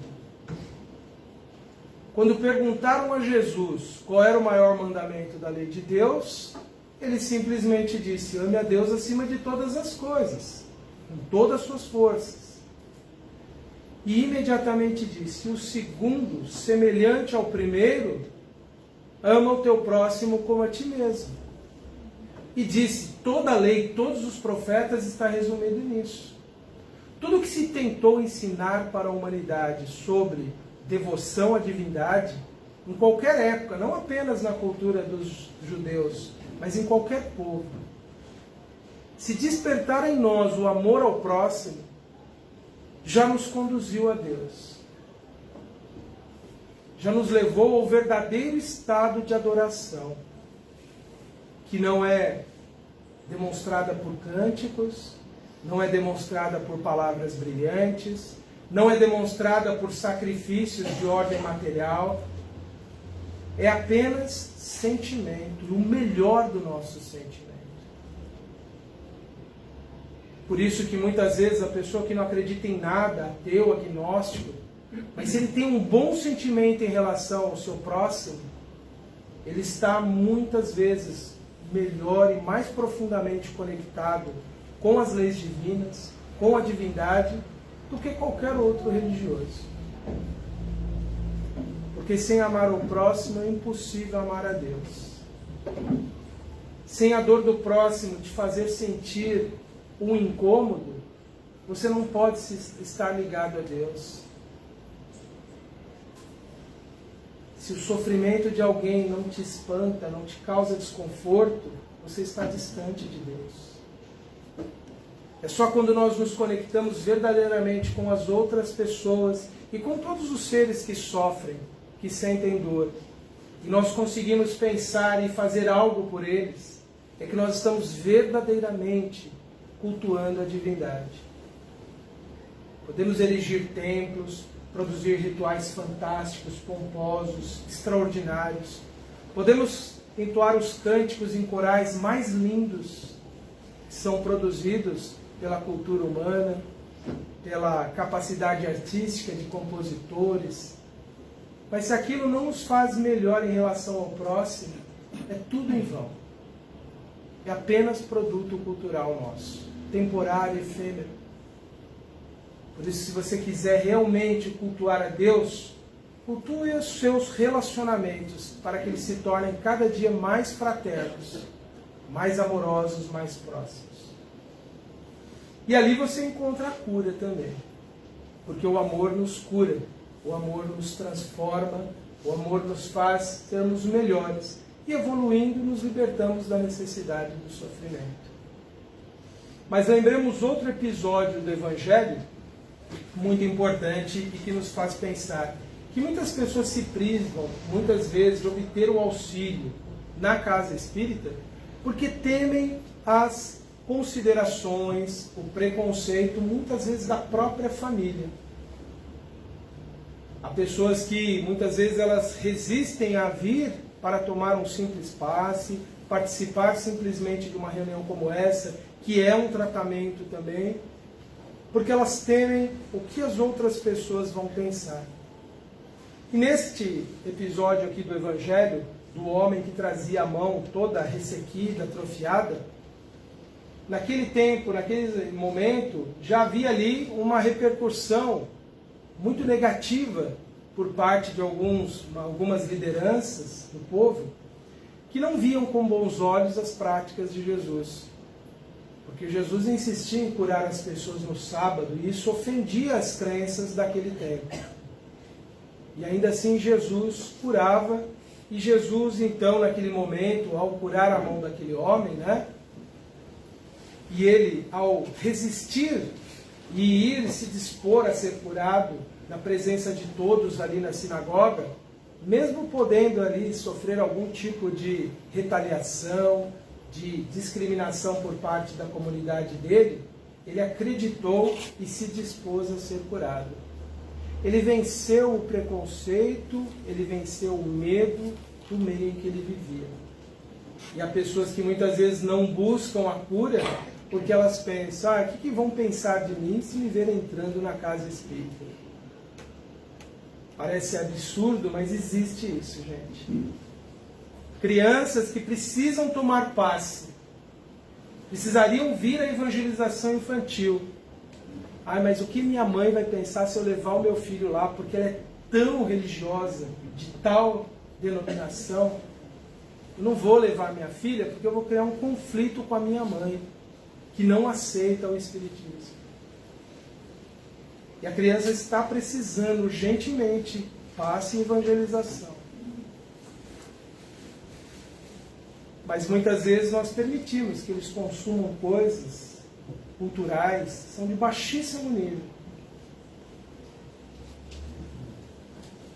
Quando perguntaram a Jesus qual era o maior mandamento da lei de Deus, ele simplesmente disse: ame a Deus acima de todas as coisas, com todas as suas forças. E imediatamente disse: o segundo, semelhante ao primeiro, ama o teu próximo como a ti mesmo. E disse: toda a lei, todos os profetas está resumido nisso. Tudo que se tentou ensinar para a humanidade sobre devoção à divindade, em qualquer época, não apenas na cultura dos judeus, mas em qualquer povo, se despertar em nós o amor ao próximo, já nos conduziu a Deus. Já nos levou ao verdadeiro estado de adoração, que não é demonstrada por cânticos, não é demonstrada por palavras brilhantes, não é demonstrada por sacrifícios de ordem material, é apenas sentimento, o melhor do nosso sentimento. Por isso que muitas vezes a pessoa que não acredita em nada, ateu, agnóstico, mas ele tem um bom sentimento em relação ao seu próximo, ele está muitas vezes melhor e mais profundamente conectado com as leis divinas, com a divindade, do que qualquer outro religioso. Porque sem amar o próximo é impossível amar a Deus. Sem a dor do próximo te fazer sentir um incômodo, você não pode estar ligado a Deus. Se o sofrimento de alguém não te espanta, não te causa desconforto, você está distante de Deus. É só quando nós nos conectamos verdadeiramente com as outras pessoas e com todos os seres que sofrem, que sentem dor, e nós conseguimos pensar e fazer algo por eles, é que nós estamos verdadeiramente cultuando a divindade. Podemos erigir templos, produzir rituais fantásticos, pomposos, extraordinários. Podemos entoar os cânticos em corais mais lindos que são produzidos pela cultura humana. pela capacidade artística de compositores, mas se aquilo não nos faz melhor em relação ao próximo, é tudo em vão. É apenas produto cultural nosso, temporário, efêmero. Por isso, se você quiser realmente cultuar a Deus, cultue os seus relacionamentos para que eles se tornem cada dia mais fraternos, mais amorosos, mais próximos. E ali você encontra a cura também. Porque o amor nos cura, o amor nos transforma, o amor nos faz sermos melhores. E evoluindo, nos libertamos da necessidade do sofrimento. Mas lembremos outro episódio do Evangelho, muito importante e que nos faz pensar que muitas pessoas se privam, muitas vezes, de obter o auxílio na casa espírita, porque temem as considerações, o preconceito, muitas vezes da própria família. Há pessoas que muitas vezes elas resistem a vir para tomar um simples passe, participar simplesmente de uma reunião como essa, que é um tratamento também, porque elas temem o que as outras pessoas vão pensar. E neste episódio aqui do Evangelho, do homem que trazia a mão toda ressequida, atrofiada, naquele tempo, naquele momento, já havia ali uma repercussão muito negativa por parte de algumas lideranças do povo, que não viam com bons olhos as práticas de Jesus. Porque Jesus insistia em curar as pessoas no sábado, e isso ofendia as crenças daquele tempo. E ainda assim Jesus curava, e Jesus então naquele momento, ao curar a mão daquele homem, e ele, ao resistir e ir se dispor a ser curado na presença de todos ali na sinagoga, mesmo podendo ali sofrer algum tipo de retaliação, de discriminação por parte da comunidade dele, ele acreditou e se dispôs a ser curado. Ele venceu o preconceito, ele venceu o medo do meio em que ele vivia. E há pessoas que muitas vezes não buscam a cura porque elas pensam, o que vão pensar de mim se me verem entrando na casa espírita? Parece absurdo, mas existe isso, gente. Crianças que precisam tomar passe, precisariam vir à evangelização infantil. Mas o que minha mãe vai pensar se eu levar o meu filho lá, porque ela é tão religiosa, de tal denominação? Eu não vou levar minha filha porque eu vou criar um conflito com a minha mãe, que não aceita o Espiritismo. E a criança está precisando urgentemente passe em evangelização. Mas muitas vezes nós permitimos que eles consumam coisas culturais que são de baixíssimo nível.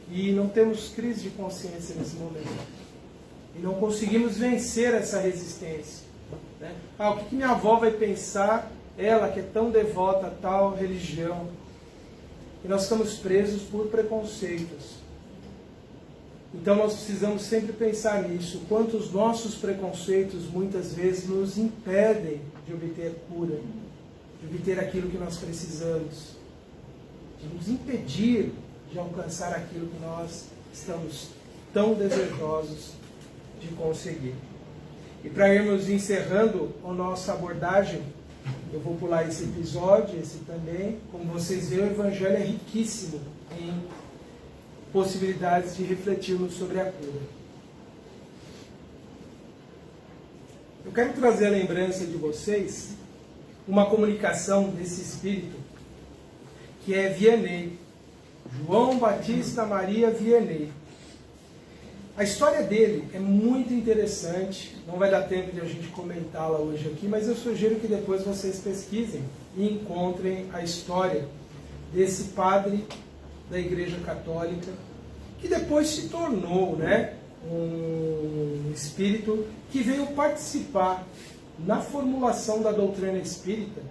E não temos crise de consciência nesse momento. E não conseguimos vencer essa resistência. O que minha avó vai pensar, ela que é tão devota a tal religião? E nós estamos presos por preconceitos. Então nós precisamos sempre pensar nisso, quanto os nossos preconceitos muitas vezes nos impedem de obter cura, de obter aquilo que nós precisamos, de nos impedir de alcançar aquilo que nós estamos tão desejosos de conseguir. E para irmos encerrando a nossa abordagem, eu vou pular esse episódio, esse também. Como vocês veem, o Evangelho é riquíssimo em possibilidades de refletirmos sobre a cura. Eu quero trazer a lembrança de vocês uma comunicação desse espírito, que é Vianney, João Batista Maria Vianney. A história dele é muito interessante, não vai dar tempo de a gente comentá-la hoje aqui, mas eu sugiro que depois vocês pesquisem e encontrem a história desse padre da Igreja Católica, que depois se tornou um espírito que veio participar na formulação da doutrina espírita,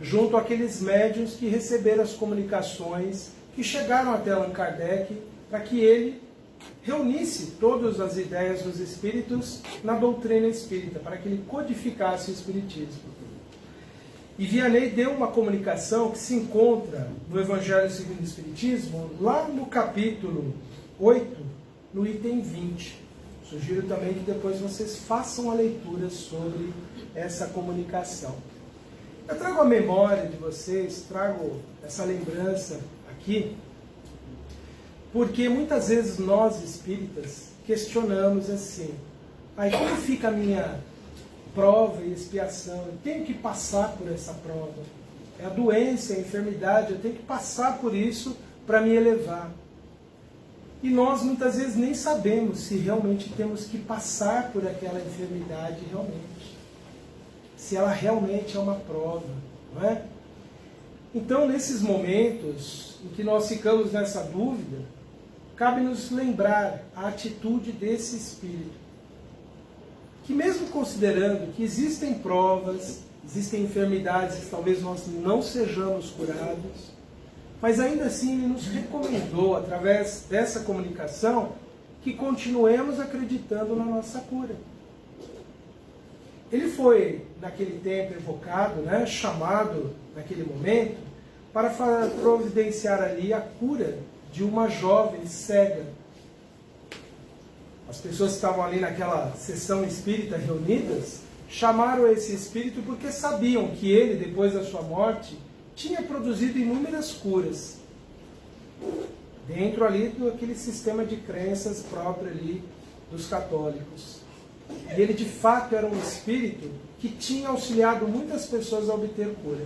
junto àqueles médiuns que receberam as comunicações que chegaram até Allan Kardec, para que ele reunisse todas as ideias dos espíritos na doutrina espírita, para que ele codificasse o espiritismo. E Vianney deu uma comunicação que se encontra no Evangelho segundo o Espiritismo, lá no capítulo 8, no item 20. Sugiro também que depois vocês façam a leitura sobre essa comunicação. Eu trago a memória de vocês, trago essa lembrança aqui, porque muitas vezes nós espíritas questionamos assim: aí como fica a minha prova e expiação? Eu tenho que passar por essa prova. É a doença, é a enfermidade, eu tenho que passar por isso para me elevar. E nós muitas vezes nem sabemos se realmente temos que passar por aquela enfermidade realmente. Se ela realmente é uma prova, não é? Então, nesses momentos em que nós ficamos nessa dúvida, cabe-nos lembrar a atitude desse espírito, que mesmo considerando que existem provas, existem enfermidades que talvez nós não sejamos curados, mas ainda assim ele nos recomendou, através dessa comunicação, que continuemos acreditando na nossa cura. Ele foi, naquele tempo, evocado, né, chamado, naquele momento, para providenciar ali a cura de uma jovem cega. As pessoas que estavam ali naquela sessão espírita reunidas, chamaram esse espírito porque sabiam que ele, depois da sua morte, tinha produzido inúmeras curas, dentro ali daquele sistema de crenças próprio ali dos católicos. E ele de fato era um espírito que tinha auxiliado muitas pessoas a obter cura.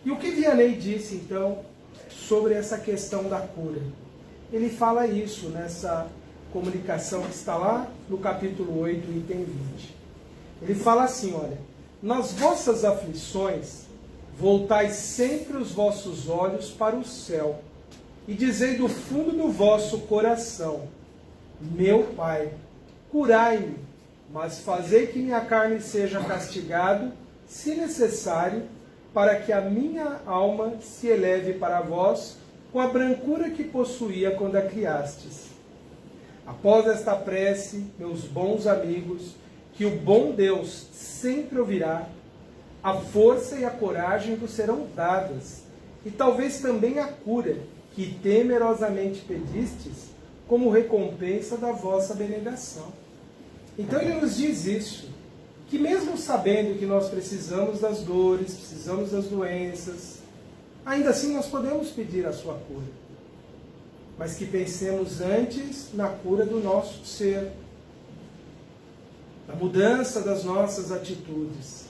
E o que Vianney disse então sobre essa questão da cura? Ele fala isso nessa comunicação que está lá no capítulo 8, item 20. Ele fala assim, olha: nas vossas aflições voltai sempre os vossos olhos para o céu e dizei do fundo do vosso coração: meu Pai, curai-me, mas fazei que minha carne seja castigado, se necessário, para que a minha alma se eleve para vós com a brancura que possuía quando a criastes. Após esta prece, meus bons amigos, que o bom Deus sempre ouvirá, a força e a coragem vos serão dadas, e talvez também a cura, que temerosamente pedistes, como recompensa da vossa abnegação. Então ele nos diz isso, que mesmo sabendo que nós precisamos das dores, precisamos das doenças, ainda assim nós podemos pedir a sua cura. Mas que pensemos antes na cura do nosso ser, na mudança das nossas atitudes.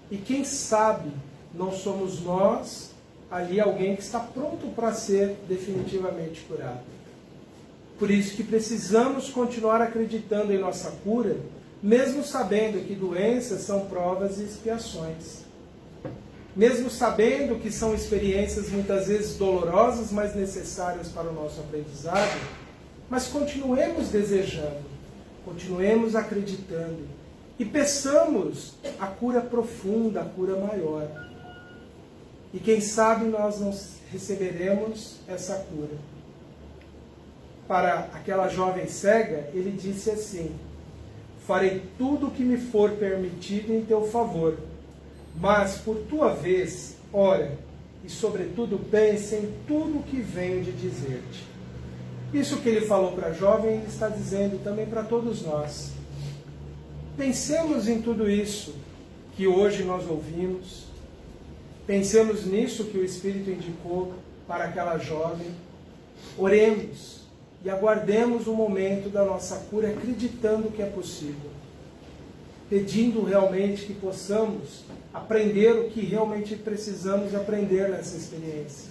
E quem sabe não somos nós ali alguém que está pronto para ser definitivamente curado. Por isso que precisamos continuar acreditando em nossa cura, mesmo sabendo que doenças são provas e expiações. Mesmo sabendo que são experiências muitas vezes dolorosas, mas necessárias para o nosso aprendizado, mas continuemos desejando, continuemos acreditando e peçamos a cura profunda, a cura maior. E quem sabe nós não receberemos essa cura. Para aquela jovem cega, ele disse assim: farei tudo o que me for permitido em teu favor, mas por tua vez, ora, e sobretudo pense em tudo o que venho de dizer-te. Isso que ele falou para a jovem, ele está dizendo também para todos nós. Pensemos em tudo isso que hoje nós ouvimos, pensemos nisso que o Espírito indicou para aquela jovem, oremos e aguardemos o momento da nossa cura, acreditando que é possível, pedindo realmente que possamos aprender o que realmente precisamos aprender nessa experiência.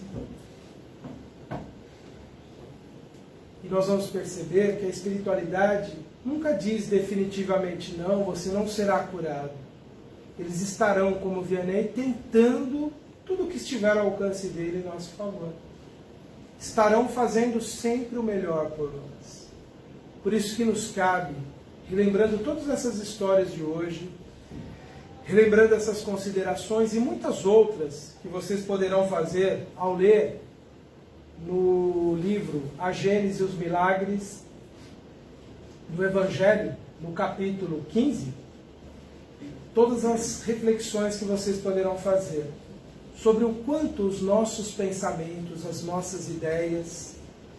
E nós vamos perceber que a espiritualidade nunca diz definitivamente não, você não será curado. Eles estarão, como Vianney, tentando tudo o que estiver ao alcance dele em nosso favor. Estarão fazendo sempre o melhor por nós. Por isso que nos cabe, relembrando todas essas histórias de hoje, relembrando essas considerações e muitas outras que vocês poderão fazer ao ler no livro A Gênese e os Milagres, no Evangelho, no capítulo 15, todas as reflexões que vocês poderão fazer sobre o quanto os nossos pensamentos, as nossas ideias,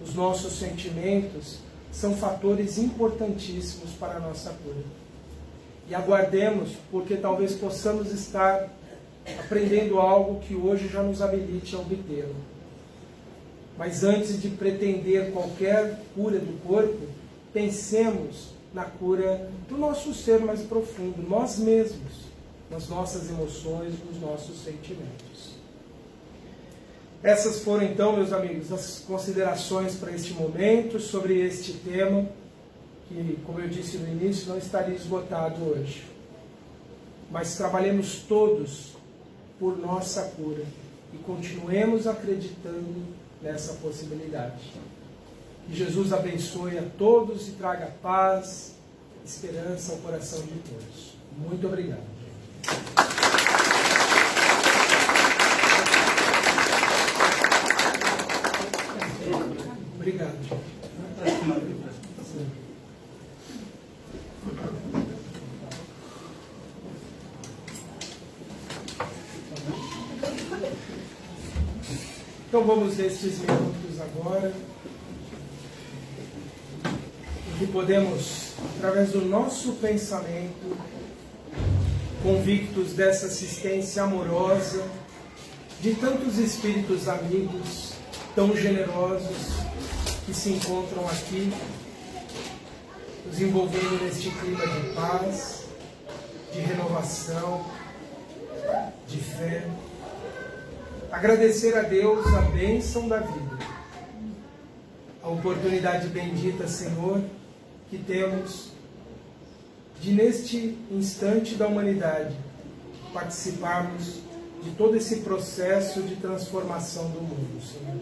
os nossos sentimentos são fatores importantíssimos para a nossa cura. E aguardemos, porque talvez possamos estar aprendendo algo que hoje já nos habilite a obtê-lo. Mas antes de pretender qualquer cura do corpo, pensemos na cura do nosso ser mais profundo, nós mesmos, nas nossas emoções, nos nossos sentimentos. Essas foram então, meus amigos, as considerações para este momento sobre este tema, que, como eu disse no início, não estaria esgotado hoje. Mas trabalhemos todos por nossa cura e continuemos acreditando nessa possibilidade. Que Jesus abençoe a todos e traga paz, esperança ao coração de todos. Muito obrigado. Obrigado. Então vamos nestes minutos agora, em que podemos, através do nosso pensamento, convictos dessa assistência amorosa, de tantos espíritos amigos, tão generosos, que se encontram aqui, nos envolvendo neste clima de paz, de renovação, de fé. Agradecer a Deus a bênção da vida, a oportunidade bendita, Senhor, que temos de, neste instante da humanidade, participarmos de todo esse processo de transformação do mundo, Senhor.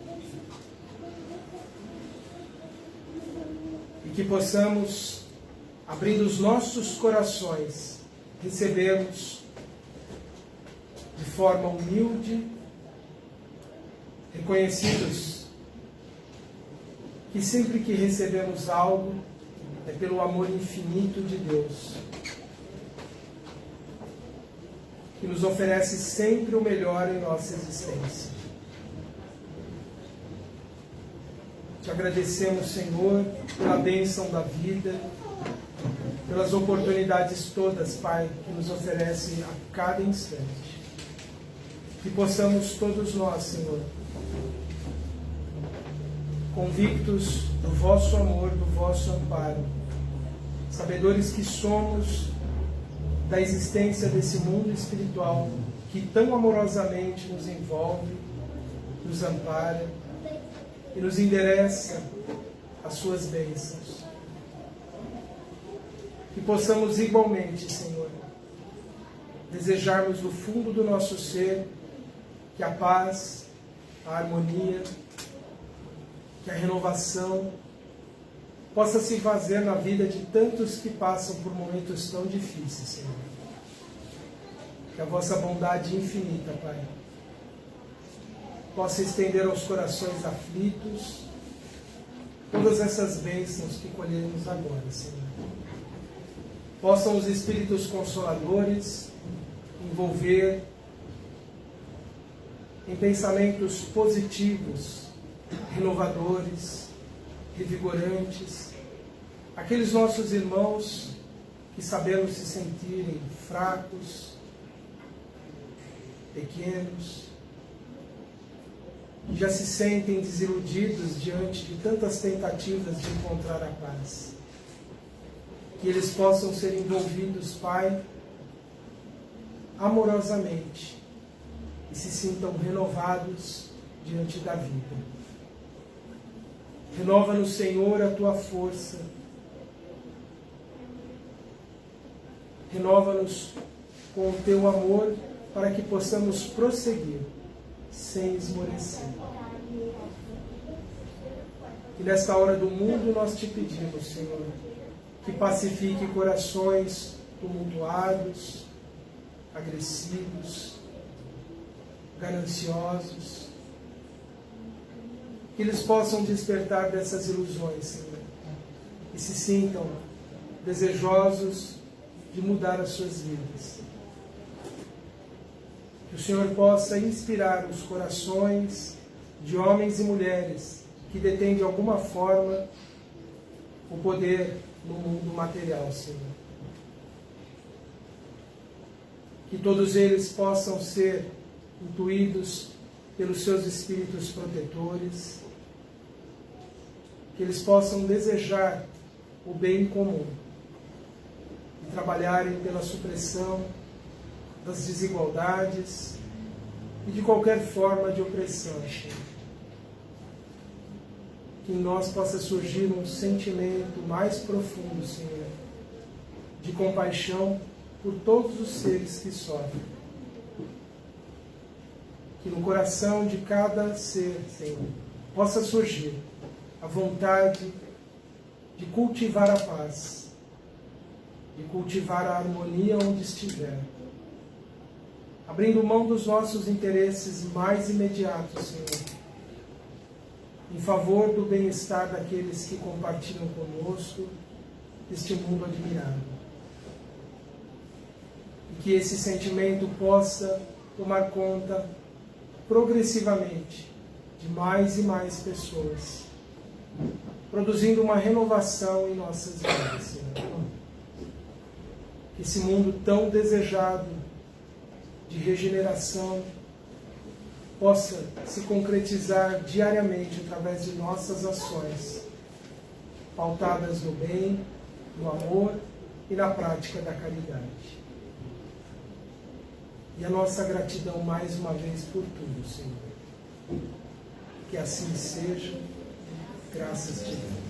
E que possamos, abrindo os nossos corações, recebermos de forma humilde, reconhecidos que sempre que recebemos algo é pelo amor infinito de Deus, que nos oferece sempre o melhor em nossa existência. Te agradecemos, Senhor, pela bênção da vida, pelas oportunidades todas, Pai, que nos oferece a cada instante. Que possamos todos nós, Senhor, convictos do vosso amor, do vosso amparo, sabedores que somos da existência desse mundo espiritual que tão amorosamente nos envolve, nos ampara e nos endereça as suas bênçãos. Que possamos igualmente, Senhor, desejarmos do fundo do nosso ser que a paz, a harmonia, que a renovação possa se fazer na vida de tantos que passam por momentos tão difíceis, Senhor. Que a vossa bondade infinita, Pai, possa estender aos corações aflitos todas essas bênçãos que colhemos agora, Senhor. Possam os Espíritos Consoladores envolver em pensamentos positivos, renovadores, revigorantes, aqueles nossos irmãos que sabemos se sentirem fracos, pequenos, que já se sentem desiludidos diante de tantas tentativas de encontrar a paz. Que eles possam ser envolvidos, Pai, amorosamente e se sintam renovados diante da vida. Renova-nos, Senhor, a Tua força. Renova-nos com o Teu amor para que possamos prosseguir sem esmorecer. E nesta hora do mundo nós te pedimos, Senhor, que pacifique corações tumultuados, agressivos, gananciosos, que eles possam despertar dessas ilusões, Senhor, e se sintam desejosos de mudar as suas vidas, Que o Senhor possa inspirar os corações de homens e mulheres que detêm de alguma forma o poder no mundo material, Senhor. Que todos eles possam ser intuídos pelos seus espíritos protetores, que eles possam desejar o bem comum e trabalharem pela supressão das desigualdades e de qualquer forma de opressão, Senhor. Que em nós possa surgir um sentimento mais profundo, Senhor, de compaixão por todos os seres que sofrem. Que no coração de cada ser, Senhor, possa surgir a vontade de cultivar a paz, de cultivar a harmonia onde estiver, abrindo mão dos nossos interesses mais imediatos, Senhor, em favor do bem-estar daqueles que compartilham conosco este mundo admirável. E que esse sentimento possa tomar conta progressivamente de mais e mais pessoas, produzindo uma renovação em nossas vidas, Senhor. Que esse mundo tão desejado de regeneração possa se concretizar diariamente através de nossas ações, pautadas no bem, no amor e na prática da caridade. E a nossa gratidão mais uma vez por tudo, Senhor. Que assim seja, graças a Deus.